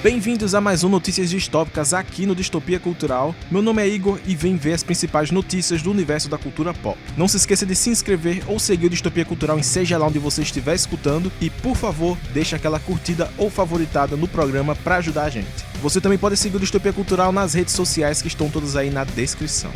Bem-vindos a mais um Notícias Distópicas aqui no Distopia Cultural. Meu nome é Igor e vem ver as principais notícias do universo da cultura pop. Não se esqueça de se inscrever ou seguir o Distopia Cultural em seja lá onde você estiver escutando e, por favor, deixe aquela curtida ou favoritada no programa para ajudar a gente. Você também pode seguir o Distopia Cultural nas redes sociais que estão todas aí na descrição.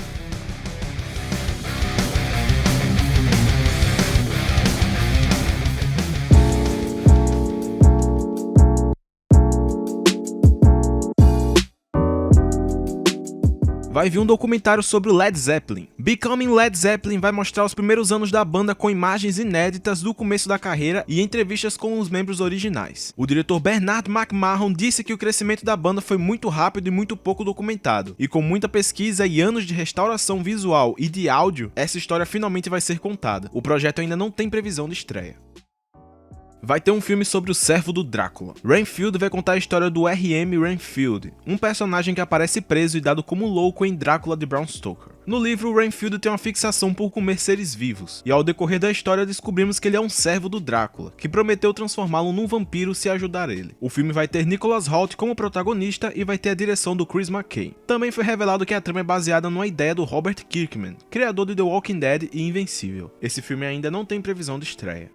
Vai vir um documentário sobre o Led Zeppelin. Becoming Led Zeppelin vai mostrar os primeiros anos da banda com imagens inéditas do começo da carreira e entrevistas com os membros originais. O diretor Bernard McMahon disse que o crescimento da banda foi muito rápido e muito pouco documentado, e com muita pesquisa e anos de restauração visual e de áudio, essa história finalmente vai ser contada. O projeto ainda não tem previsão de estreia. Vai ter um filme sobre o servo do Drácula. Renfield vai contar a história do R.M. Renfield, um personagem que aparece preso e dado como louco em Drácula de Bram Stoker. No livro, Renfield tem uma fixação por comer seres vivos, e ao decorrer da história descobrimos que ele é um servo do Drácula, que prometeu transformá-lo num vampiro se ajudar ele. O filme vai ter Nicholas Hoult como protagonista e vai ter a direção do Chris McKay. Também foi revelado que a trama é baseada numa ideia do Robert Kirkman, criador de The Walking Dead e Invencível. Esse filme ainda não tem previsão de estreia.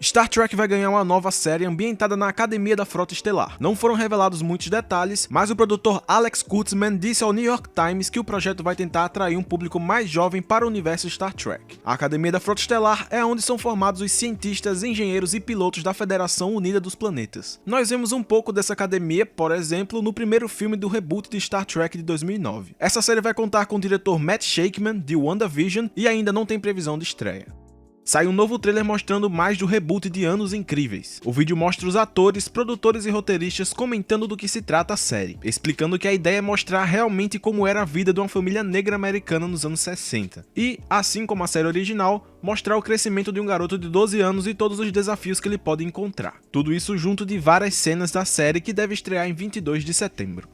Star Trek vai ganhar uma nova série ambientada na Academia da Frota Estelar. Não foram revelados muitos detalhes, mas o produtor Alex Kurtzman disse ao New York Times que o projeto vai tentar atrair um público mais jovem para o universo Star Trek. A Academia da Frota Estelar é onde são formados os cientistas, engenheiros e pilotos da Federação Unida dos Planetas. Nós vemos um pouco dessa academia, por exemplo, no primeiro filme do reboot de Star Trek de 2009. Essa série vai contar com o diretor Matt Shakman, de WandaVision, e ainda não tem previsão de estreia. Sai um novo trailer mostrando mais do reboot de Anos Incríveis. O vídeo mostra os atores, produtores e roteiristas comentando do que se trata a série, explicando que a ideia é mostrar realmente como era a vida de uma família negra americana nos anos 60. E, assim como a série original, mostrar o crescimento de um garoto de 12 anos e todos os desafios que ele pode encontrar. Tudo isso junto de várias cenas da série que deve estrear em 22 de setembro.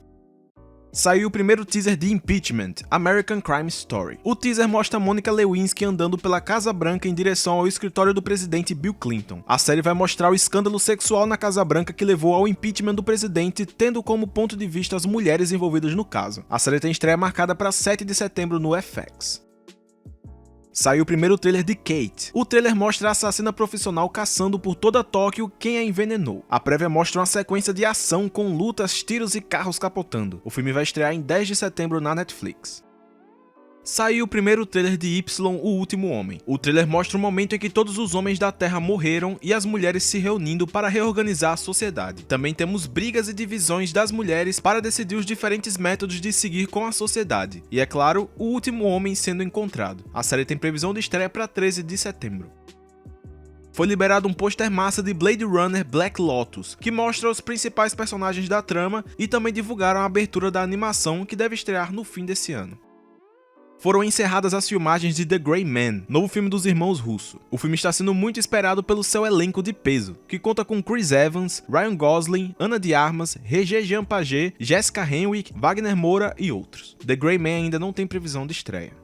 Saiu o primeiro teaser de Impeachment, American Crime Story. O teaser mostra Monica Lewinsky andando pela Casa Branca em direção ao escritório do presidente Bill Clinton. A série vai mostrar o escândalo sexual na Casa Branca que levou ao impeachment do presidente, tendo como ponto de vista as mulheres envolvidas no caso. A série tem estreia marcada para 7 de setembro no FX. Saiu o primeiro trailer de Kate. O trailer mostra a assassina profissional caçando por toda Tóquio quem a envenenou. A prévia mostra uma sequência de ação com lutas, tiros e carros capotando. O filme vai estrear em 10 de setembro na Netflix. Saiu o primeiro trailer de Y, O Último Homem. O trailer mostra o momento em que todos os homens da Terra morreram e as mulheres se reunindo para reorganizar a sociedade. Também temos brigas e divisões das mulheres para decidir os diferentes métodos de seguir com a sociedade. E é claro, o último homem sendo encontrado. A série tem previsão de estreia para 13 de setembro. Foi liberado um pôster massa de Blade Runner Black Lotus, que mostra os principais personagens da trama e também divulgaram a abertura da animação que deve estrear no fim desse ano. Foram encerradas as filmagens de The Gray Man, novo filme dos irmãos Russo. O filme está sendo muito esperado pelo seu elenco de peso, que conta com Chris Evans, Ryan Gosling, Ana de Armas, Regé Jean Pagé, Jessica Henwick, Wagner Moura e outros. The Gray Man ainda não tem previsão de estreia.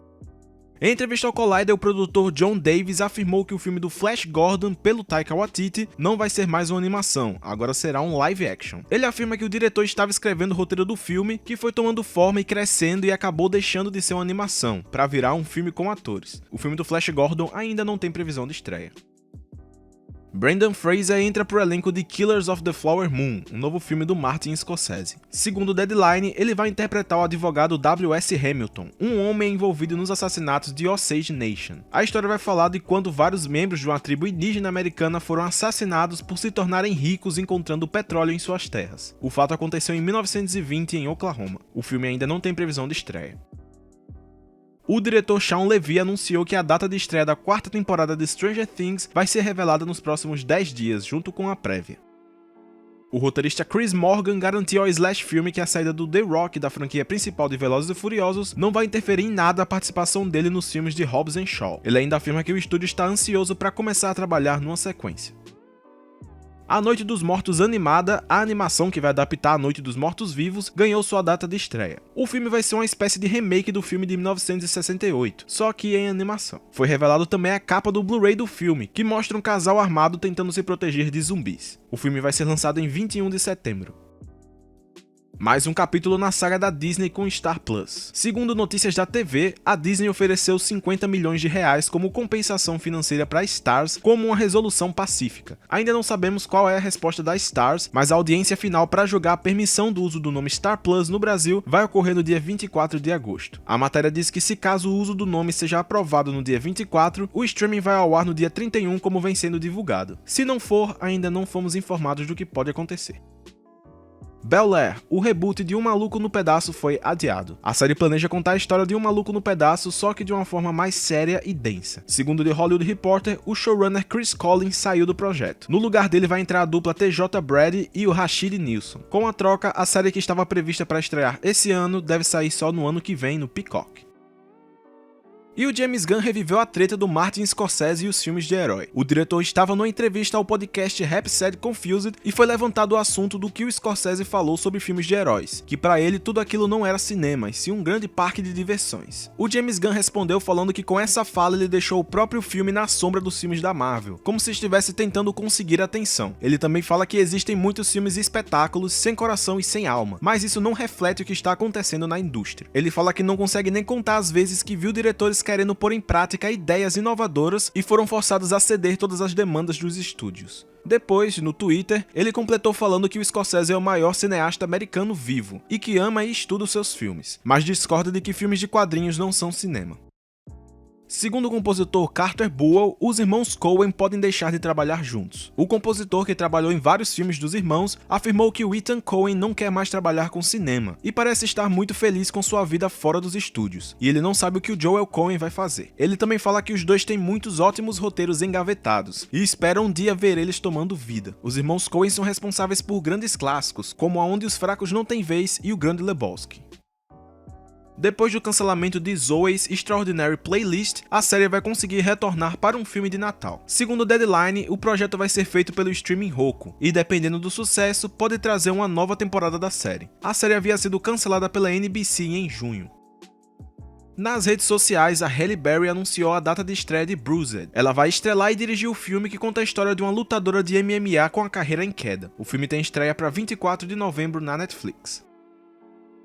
Em entrevista ao Collider, o produtor John Davis afirmou que o filme do Flash Gordon, pelo Taika Waititi, não vai ser mais uma animação, agora será um live action. Ele afirma que o diretor estava escrevendo o roteiro do filme, que foi tomando forma e crescendo e acabou deixando de ser uma animação, para virar um filme com atores. O filme do Flash Gordon ainda não tem previsão de estreia. Brendan Fraser entra pro elenco de Killers of the Flower Moon, um novo filme do Martin Scorsese. Segundo o Deadline, ele vai interpretar o advogado W.S. Hamilton, um homem envolvido nos assassinatos de Osage Nation. A história vai falar de quando vários membros de uma tribo indígena americana foram assassinados por se tornarem ricos encontrando petróleo em suas terras. O fato aconteceu em 1920 em Oklahoma. O filme ainda não tem previsão de estreia. O diretor Shawn Levy anunciou que a data de estreia da quarta temporada de Stranger Things vai ser revelada nos próximos 10 dias, junto com a prévia. O roteirista Chris Morgan garantiu ao Slash Film que a saída do The Rock da franquia principal de Velozes e Furiosos não vai interferir em nada a participação dele nos filmes de Hobbs & Shaw. Ele ainda afirma que o estúdio está ansioso para começar a trabalhar numa sequência. A Noite dos Mortos Animada, a animação que vai adaptar A Noite dos Mortos Vivos, ganhou sua data de estreia. O filme vai ser uma espécie de remake do filme de 1968, só que em animação. Foi revelado também a capa do Blu-ray do filme, que mostra um casal armado tentando se proteger de zumbis. O filme vai ser lançado em 21 de setembro. Mais um capítulo na saga da Disney com Star Plus. Segundo notícias da TV, a Disney ofereceu 50 milhões de reais como compensação financeira para a Starz como uma resolução pacífica. Ainda não sabemos qual é a resposta da Starz, mas a audiência final para julgar a permissão do uso do nome Star Plus no Brasil vai ocorrer no dia 24 de agosto. A matéria diz que se caso o uso do nome seja aprovado no dia 24, o streaming vai ao ar no dia 31 como vem sendo divulgado. Se não for, ainda não fomos informados do que pode acontecer. Bel-Air, o reboot de Um Maluco no Pedaço foi adiado. A série planeja contar a história de Um Maluco no Pedaço, só que de uma forma mais séria e densa. Segundo The Hollywood Reporter, o showrunner Chris Collins saiu do projeto. No lugar dele vai entrar a dupla TJ Brady e o Rashid Nilsson. Com a troca, a série que estava prevista para estrear esse ano deve sair só no ano que vem no Peacock. E o James Gunn reviveu a treta do Martin Scorsese e os filmes de herói. O diretor estava numa entrevista ao podcast Rap Said Confused e foi levantado o assunto do que o Scorsese falou sobre filmes de heróis, que para ele tudo aquilo não era cinema, e sim um grande parque de diversões. O James Gunn respondeu falando que com essa fala ele deixou o próprio filme na sombra dos filmes da Marvel, como se estivesse tentando conseguir atenção. Ele também fala que existem muitos filmes e espetáculos sem coração e sem alma, mas isso não reflete o que está acontecendo na indústria. Ele fala que não consegue nem contar as vezes que viu diretores querendo pôr em prática ideias inovadoras e foram forçados a ceder todas as demandas dos estúdios. Depois, no Twitter, ele completou falando que o Scorsese é o maior cineasta americano vivo e que ama e estuda os seus filmes, mas discorda de que filmes de quadrinhos não são cinema. Segundo o compositor Carter Burwell, os irmãos Coen podem deixar de trabalhar juntos. O compositor, que trabalhou em vários filmes dos irmãos, afirmou que o Ethan Coen não quer mais trabalhar com cinema e parece estar muito feliz com sua vida fora dos estúdios, e ele não sabe o que o Joel Coen vai fazer. Ele também fala que os dois têm muitos ótimos roteiros engavetados e espera um dia ver eles tomando vida. Os irmãos Coen são responsáveis por grandes clássicos, como Aonde os Fracos Não Têm Vez e O Grande Lebowski. Depois do cancelamento de Zoey's Extraordinary Playlist, a série vai conseguir retornar para um filme de Natal. Segundo o Deadline, o projeto vai ser feito pelo streaming Roku, e dependendo do sucesso, pode trazer uma nova temporada da série. A série havia sido cancelada pela NBC em junho. Nas redes sociais, a Halle Berry anunciou a data de estreia de Bruised. Ela vai estrelar e dirigir o filme que conta a história de uma lutadora de MMA com a carreira em queda. O filme tem estreia para 24 de novembro na Netflix.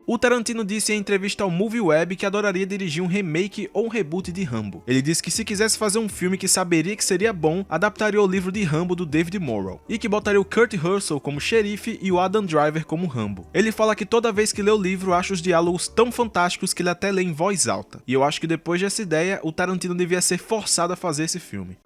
O Tarantino disse em entrevista ao MovieWeb que adoraria dirigir um remake ou um reboot de Rambo. Ele disse que se quisesse fazer um filme que saberia que seria bom, adaptaria o livro de Rambo do David Morrell, e que botaria o Kurt Russell como xerife e o Adam Driver como Rambo. Ele fala que toda vez que lê o livro acha os diálogos tão fantásticos que ele até lê em voz alta, e eu acho que depois dessa ideia, o Tarantino devia ser forçado a fazer esse filme.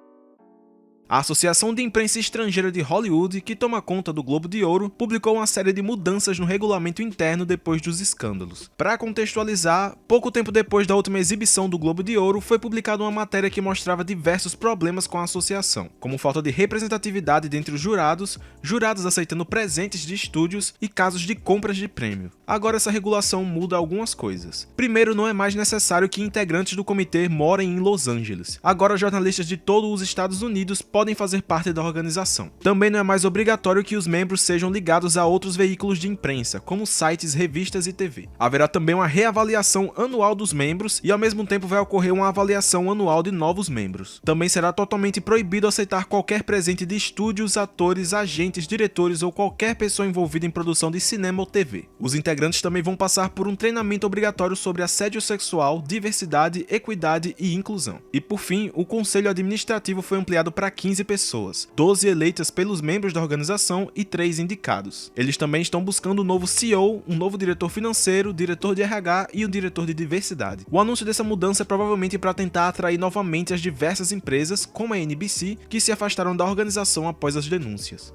A Associação de Imprensa Estrangeira de Hollywood, que toma conta do Globo de Ouro, publicou uma série de mudanças no regulamento interno depois dos escândalos. Para contextualizar, pouco tempo depois da última exibição do Globo de Ouro, foi publicada uma matéria que mostrava diversos problemas com a associação, como falta de representatividade dentre os jurados, jurados aceitando presentes de estúdios e casos de compras de prêmio. Agora essa regulação muda algumas coisas. Primeiro, não é mais necessário que integrantes do comitê morem em Los Angeles. Agora jornalistas de todos os Estados Unidos podem fazer parte da organização. Também não é mais obrigatório que os membros sejam ligados a outros veículos de imprensa, como sites, revistas e TV. Haverá também uma reavaliação anual dos membros e ao mesmo tempo vai ocorrer uma avaliação anual de novos membros. Também será totalmente proibido aceitar qualquer presente de estúdios, atores, agentes, diretores ou qualquer pessoa envolvida em produção de cinema ou TV. Os integrantes também vão passar por um treinamento obrigatório sobre assédio sexual, diversidade, equidade e inclusão. E por fim, o conselho administrativo foi ampliado para 15 pessoas, 12 eleitas pelos membros da organização e 3 indicados. Eles também estão buscando um novo CEO, um novo diretor financeiro, diretor de RH e um diretor de diversidade. O anúncio dessa mudança é provavelmente para tentar atrair novamente as diversas empresas, como a NBC, que se afastaram da organização após as denúncias.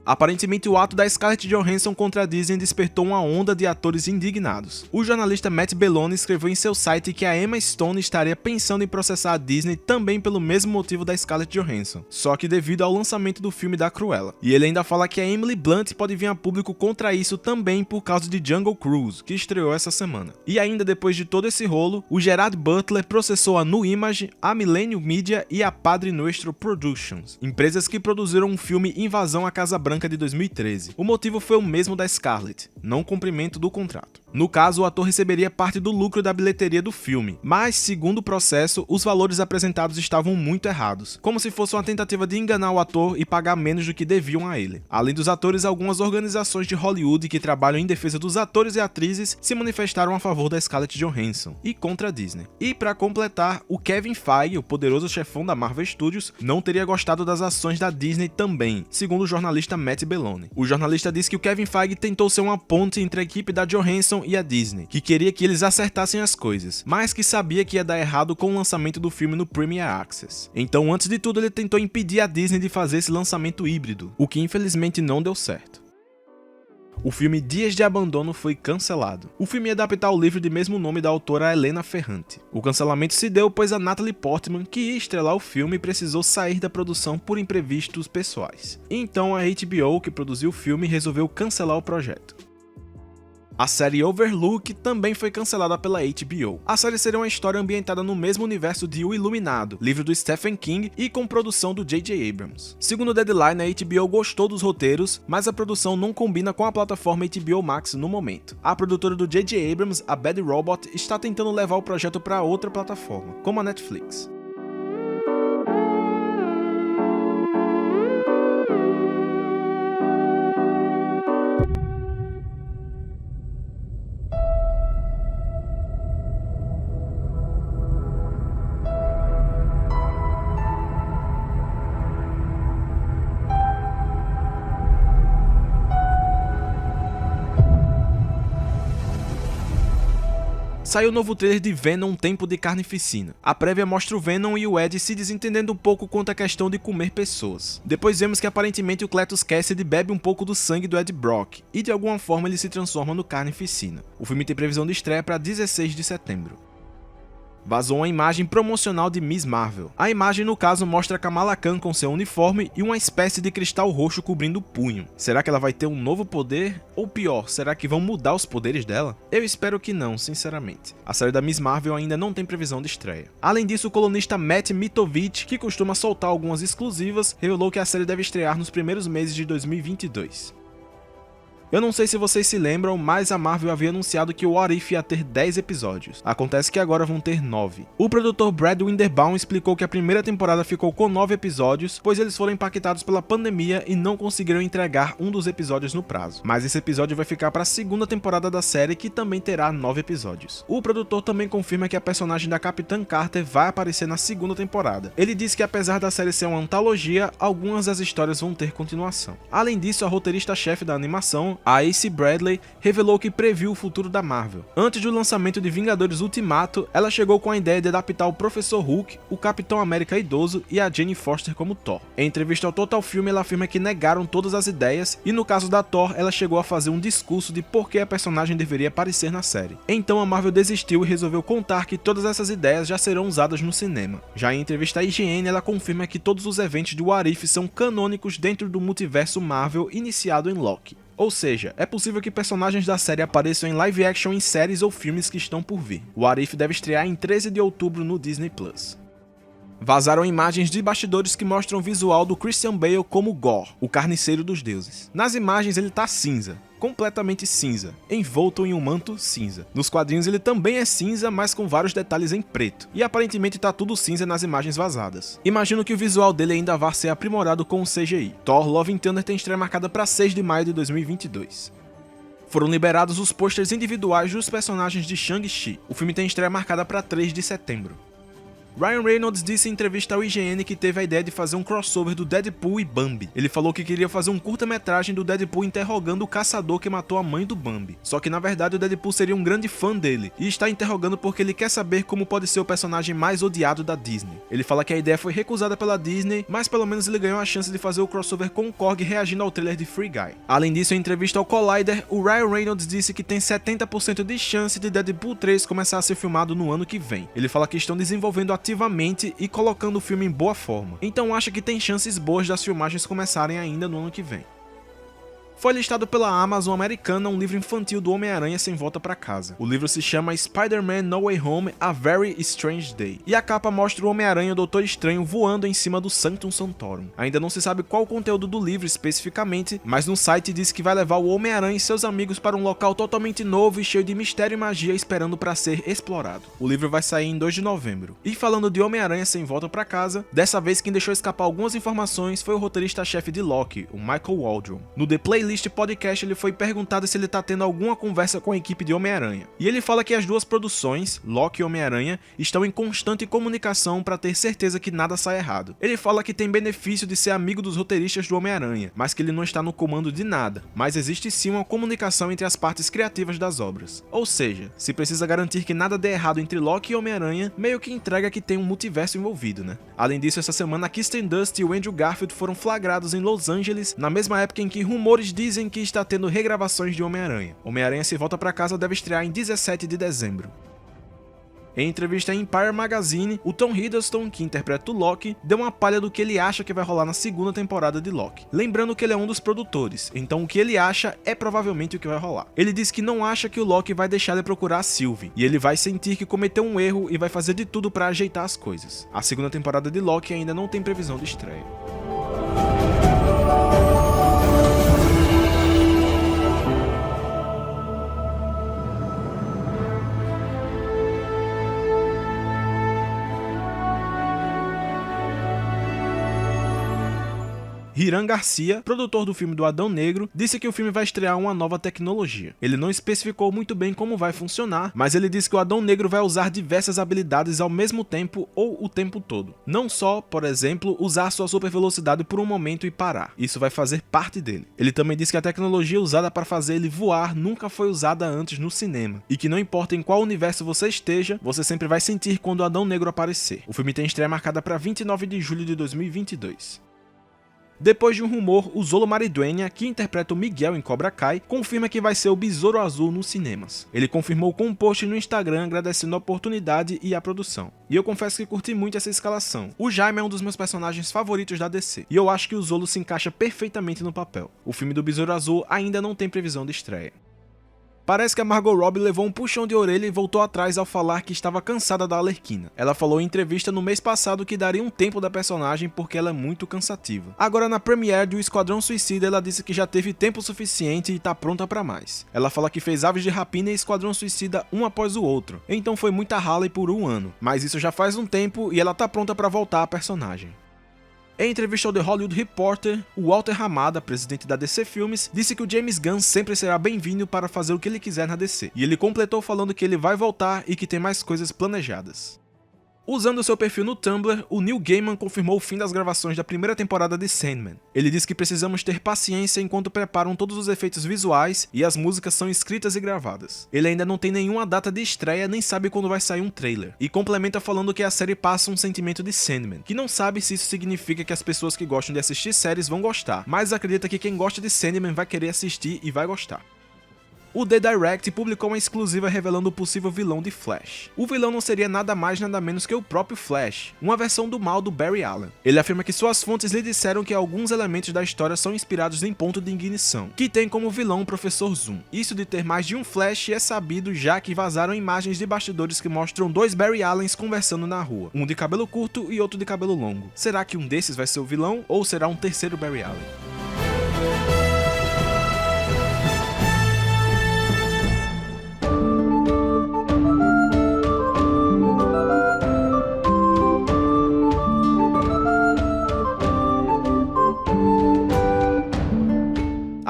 Aparentemente, o ato da Scarlett Johansson contra a Disney despertou uma onda de atores indignados. O jornalista Matt Belloni escreveu em seu site que a Emma Stone estaria pensando em processar a Disney também pelo mesmo motivo da Scarlett Johansson, só que devido ao lançamento do filme da Cruella. E ele ainda fala que a Emily Blunt pode vir a público contra isso também por causa de Jungle Cruise, que estreou essa semana. E ainda depois de todo esse rolo, o Gerard Butler processou a Nu Image, a Millennium Media e a Padre Nuestro Productions, empresas que produziram um filme Invasão à Casa Branca Branca de 2013. O motivo foi o mesmo da Scarlett, não cumprimento do contrato. No caso, o ator receberia parte do lucro da bilheteria do filme, mas, segundo o processo, os valores apresentados estavam muito errados, como se fosse uma tentativa de enganar o ator e pagar menos do que deviam a ele. Além dos atores, algumas organizações de Hollywood que trabalham em defesa dos atores e atrizes se manifestaram a favor da Scarlett Johansson e contra a Disney. E para completar, o Kevin Feige, o poderoso chefão da Marvel Studios, não teria gostado das ações da Disney também, segundo o jornalista Matt Belloni. O jornalista disse que o Kevin Feige tentou ser uma ponte entre a equipe da Johansson e a Disney, que queria que eles acertassem as coisas, mas que sabia que ia dar errado com o lançamento do filme no Premier Access. Então, antes de tudo, ele tentou impedir a Disney de fazer esse lançamento híbrido, o que infelizmente não deu certo. O filme Dias de Abandono foi cancelado. O filme ia adaptar o livro de mesmo nome da autora Elena Ferrante. O cancelamento se deu pois a Natalie Portman, que ia estrelar o filme, precisou sair da produção por imprevistos pessoais. Então a HBO, que produziu o filme, resolveu cancelar o projeto. A série Overlook também foi cancelada pela HBO. A série seria uma história ambientada no mesmo universo de O Iluminado, livro do Stephen King e com produção do J.J. Abrams. Segundo o Deadline, a HBO gostou dos roteiros, mas a produção não combina com a plataforma HBO Max no momento. A produtora do J.J. Abrams, a Bad Robot, está tentando levar o projeto para outra plataforma, como a Netflix. Saiu o novo trailer de Venom Tempo de Carnificina. A prévia mostra o Venom e o Ed se desentendendo um pouco quanto à questão de comer pessoas. Depois vemos que aparentemente o Cletus Cassidy bebe um pouco do sangue do Ed Brock, e de alguma forma ele se transforma no Carnificina. O filme tem previsão de estreia para 16 de setembro. Vazou uma imagem promocional de Miss Marvel. A imagem, no caso, mostra Kamala Khan com seu uniforme e uma espécie de cristal roxo cobrindo o punho. Será que ela vai ter um novo poder? Ou pior, será que vão mudar os poderes dela? Eu espero que não, sinceramente. A série da Miss Marvel ainda não tem previsão de estreia. Além disso, o colunista Matt Mitovich, que costuma soltar algumas exclusivas, revelou que a série deve estrear nos primeiros meses de 2022. Eu não sei se vocês se lembram, mas a Marvel havia anunciado que o What If ia ter 10 episódios. Acontece que agora vão ter 9. O produtor Brad Winderbaum explicou que a primeira temporada ficou com 9 episódios, pois eles foram impactados pela pandemia e não conseguiram entregar um dos episódios no prazo. Mas esse episódio vai ficar para a segunda temporada da série, que também terá 9 episódios. O produtor também confirma que a personagem da Capitã Carter vai aparecer na segunda temporada. Ele disse que apesar da série ser uma antologia, algumas das histórias vão ter continuação. Além disso, a roteirista-chefe da animação, a Ace Bradley, revelou que previu o futuro da Marvel. Antes do lançamento de Vingadores Ultimato, ela chegou com a ideia de adaptar o Professor Hulk, o Capitão América idoso e a Jane Foster como Thor. Em entrevista ao Total Film, ela afirma que negaram todas as ideias e no caso da Thor, ela chegou a fazer um discurso de por que a personagem deveria aparecer na série. Então a Marvel desistiu e resolveu contar que todas essas ideias já serão usadas no cinema. Já em entrevista à IGN, ela confirma que todos os eventos de What If são canônicos dentro do multiverso Marvel iniciado em Loki. Ou seja, é possível que personagens da série apareçam em live action em séries ou filmes que estão por vir. O What If deve estrear em 13 de outubro no Disney+. Vazaram imagens de bastidores que mostram o visual do Christian Bale como Gorr, o carniceiro dos deuses. Nas imagens ele tá cinza, completamente cinza, envolto em um manto cinza. Nos quadrinhos ele também é cinza, mas com vários detalhes em preto, e aparentemente tá tudo cinza nas imagens vazadas. Imagino que o visual dele ainda vai ser aprimorado com o CGI. Thor Love and Thunder tem estreia marcada para 6 de maio de 2022. Foram liberados os pôsteres individuais dos personagens de Shang-Chi. O filme tem estreia marcada para 3 de setembro. Ryan Reynolds disse em entrevista ao IGN que teve a ideia de fazer um crossover do Deadpool e Bambi. Ele falou que queria fazer um curta-metragem do Deadpool interrogando o caçador que matou a mãe do Bambi. Só que na verdade o Deadpool seria um grande fã dele, e está interrogando porque ele quer saber como pode ser o personagem mais odiado da Disney. Ele fala que a ideia foi recusada pela Disney, mas pelo menos ele ganhou a chance de fazer o crossover com o Korg reagindo ao trailer de Free Guy. Além disso, em entrevista ao Collider, o Ryan Reynolds disse que tem 70% de chance de Deadpool 3 começar a ser filmado no ano que vem. Ele fala que estão desenvolvendo ativamente e colocando o filme em boa forma, então acha que tem chances boas das filmagens começarem ainda no ano que vem. Foi listado pela Amazon americana um livro infantil do Homem-Aranha Sem Volta pra Casa. O livro se chama Spider-Man No Way Home: A Very Strange Day, e a capa mostra o Homem-Aranha e o Doutor Estranho voando em cima do Sanctum Sanctorum. Ainda não se sabe qual o conteúdo do livro especificamente, mas no site diz que vai levar o Homem-Aranha e seus amigos para um local totalmente novo e cheio de mistério e magia esperando para ser explorado. O livro vai sair em 2 de novembro. E falando de Homem-Aranha Sem Volta pra Casa, dessa vez quem deixou escapar algumas informações foi o roteirista-chefe de Loki, o Michael Waldron. No The Playlist Podcast ele foi perguntado se ele tá tendo alguma conversa com a equipe de Homem-Aranha. E ele fala que as duas produções, Loki e Homem-Aranha, estão em constante comunicação para ter certeza que nada sai errado. Ele fala que tem benefício de ser amigo dos roteiristas do Homem-Aranha, mas que ele não está no comando de nada, mas existe sim uma comunicação entre as partes criativas das obras. Ou seja, se precisa garantir que nada dê errado entre Loki e Homem-Aranha, meio que entrega que tem um multiverso envolvido, né? Além disso, essa semana a Kirsten Dunst e o Andrew Garfield foram flagrados em Los Angeles, na mesma época em que rumores dizem que está tendo regravações de Homem-Aranha. Homem-Aranha Sem Volta pra Casa deve estrear em 17 de dezembro. Em entrevista à Empire Magazine, o Tom Hiddleston, que interpreta o Loki, deu uma palha do que ele acha que vai rolar na segunda temporada de Loki. Lembrando que ele é um dos produtores, então o que ele acha é provavelmente o que vai rolar. Ele diz que não acha que o Loki vai deixar de procurar a Sylvie, e ele vai sentir que cometeu um erro e vai fazer de tudo para ajeitar as coisas. A segunda temporada de Loki ainda não tem previsão de estreia. Hiram Garcia, produtor do filme do Adão Negro, disse que o filme vai estrear uma nova tecnologia. Ele não especificou muito bem como vai funcionar, mas ele disse que o Adão Negro vai usar diversas habilidades ao mesmo tempo ou o tempo todo. Não só, por exemplo, usar sua super velocidade por um momento e parar. Isso vai fazer parte dele. Ele também disse que a tecnologia usada para fazer ele voar nunca foi usada antes no cinema, e que não importa em qual universo você esteja, você sempre vai sentir quando o Adão Negro aparecer. O filme tem estreia marcada para 29 de julho de 2022. Depois de um rumor, o Xolo Maridueña, que interpreta o Miguel em Cobra Kai, confirma que vai ser o Besouro Azul nos cinemas. Ele confirmou com um post no Instagram agradecendo a oportunidade e a produção. E eu confesso que curti muito essa escalação. O Jaime é um dos meus personagens favoritos da DC, e eu acho que o Xolo se encaixa perfeitamente no papel. O filme do Besouro Azul ainda não tem previsão de estreia. Parece que a Margot Robbie levou um puxão de orelha e voltou atrás ao falar que estava cansada da Arlequina. Ela falou em entrevista no mês passado que daria um tempo da personagem porque ela é muito cansativa. Agora na premiere do Esquadrão Suicida ela disse que já teve tempo suficiente e tá pronta pra mais. Ela fala que fez Aves de Rapina e Esquadrão Suicida um após o outro, então foi muita rala por um ano, mas isso já faz um tempo e ela tá pronta pra voltar à personagem. Em entrevista ao The Hollywood Reporter, o Walter Hamada, presidente da DC Filmes, disse que o James Gunn sempre será bem-vindo para fazer o que ele quiser na DC, e ele completou falando que ele vai voltar e que tem mais coisas planejadas. Usando seu perfil no Tumblr, o Neil Gaiman confirmou o fim das gravações da primeira temporada de Sandman. Ele disse que precisamos ter paciência enquanto preparam todos os efeitos visuais e as músicas são escritas e gravadas. Ele ainda não tem nenhuma data de estreia nem sabe quando vai sair um trailer. E complementa falando que a série passa um sentimento de Sandman, que não sabe se isso significa que as pessoas que gostam de assistir séries vão gostar, mas acredita que quem gosta de Sandman vai querer assistir e vai gostar. O The Direct publicou uma exclusiva revelando o possível vilão de Flash. O vilão não seria nada mais nada menos que o próprio Flash, uma versão do mal do Barry Allen. Ele afirma que suas fontes lhe disseram que alguns elementos da história são inspirados em Ponto de Ignição, que tem como vilão o Professor Zoom. Isso de ter mais de um Flash é sabido já que vazaram imagens de bastidores que mostram dois Barry Allens conversando na rua, um de cabelo curto e outro de cabelo longo. Será que um desses vai ser o vilão ou será um terceiro Barry Allen?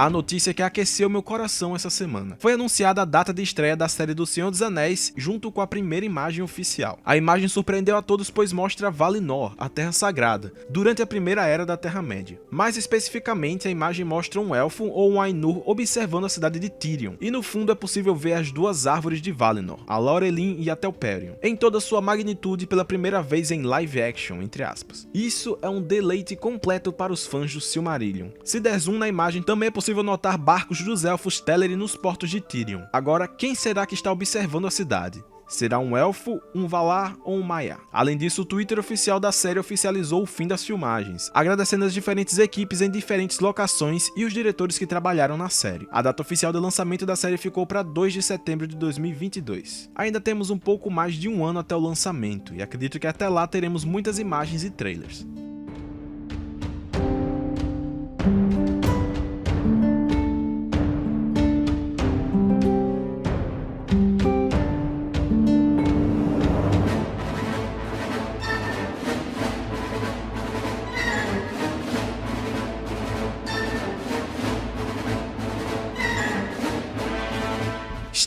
A notícia que aqueceu meu coração essa semana. Foi anunciada a data de estreia da série do Senhor dos Anéis, junto com a primeira imagem oficial. A imagem surpreendeu a todos pois mostra Valinor, a Terra Sagrada, durante a primeira era da Terra-média. Mais especificamente, a imagem mostra um elfo ou um Ainur observando a cidade de Tirion, e no fundo é possível ver as duas árvores de Valinor, a Laurelin e a Telperion, em toda sua magnitude pela primeira vez em live action, entre aspas. Isso é um deleite completo para os fãs do Silmarillion. Se der zoom na imagem, também é possível notar barcos dos elfos Teleri nos portos de Tirion. Agora, quem será que está observando a cidade? Será um elfo, um Valar ou um Maiar? Além disso, o Twitter oficial da série oficializou o fim das filmagens, agradecendo as diferentes equipes em diferentes locações e os diretores que trabalharam na série. A data oficial de lançamento da série ficou para 2 de setembro de 2022. Ainda temos um pouco mais de um ano até o lançamento, e acredito que até lá teremos muitas imagens e trailers.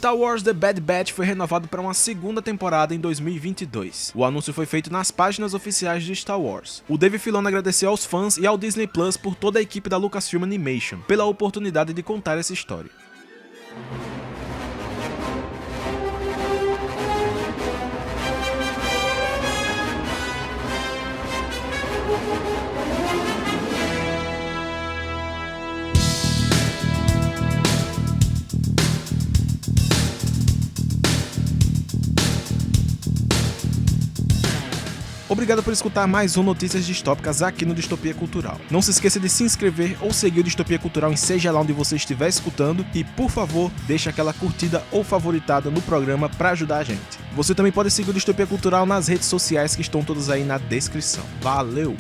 Star Wars The Bad Batch foi renovado para uma segunda temporada em 2022. O anúncio foi feito nas páginas oficiais de Star Wars. O Dave Filoni agradeceu aos fãs e ao Disney Plus por toda a equipe da Lucasfilm Animation pela oportunidade de contar essa história. Obrigado por escutar mais um Notícias Distópicas aqui no Distopia Cultural. Não se esqueça de se inscrever ou seguir o Distopia Cultural em seja lá onde você estiver escutando e, por favor, deixe aquela curtida ou favoritada no programa para ajudar a gente. Você também pode seguir o Distopia Cultural nas redes sociais que estão todas aí na descrição. Valeu!